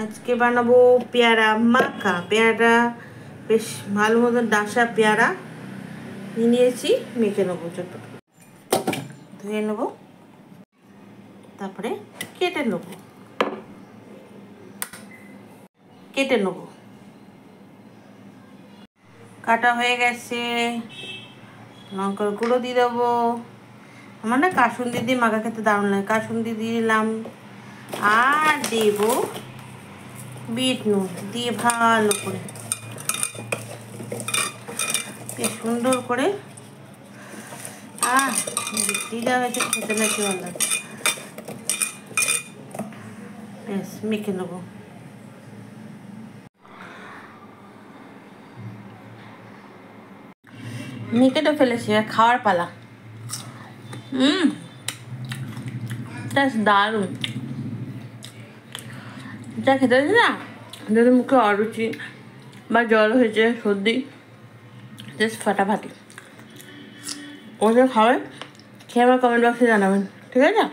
আজকে বানাবো পেয়ারা মাখা। পেয়ারা বেশ ভালো মতন ডাসা পেয়ারা নিয়েছি, মেখে নেবো, ছোট ধুয়ে নেবো, তারপরে কেটে নেবো। কাটা হয়ে গেছে, লঙ্কার গুঁড়ো দিয়ে দেবো। আমার না কাসুন্দি দিয়ে মাখা খেতে দারুণ লাগে, কাসুন্দি দিয়ে দিলাম। আর দেব বিট নুন দিয়ে ভালো করে বেশ সুন্দর করে দিয়ে দেওয়া হয়েছে, খেতে নাকি ভালো লাগে। বেশ মেখে নেবো। মেখেটা ফেলেছি, খাওয়ার পালা। জাস্ট দারুণ। যা খেতে হয়েছে না, যদি মুখে অরুচি বা জল হয়েছে, সর্দি, জাস্ট ফাটাফাটি। ওদের খাবে, খেয়ে আমার কমেন্ট বক্সে জানাবেন, ঠিক আছে?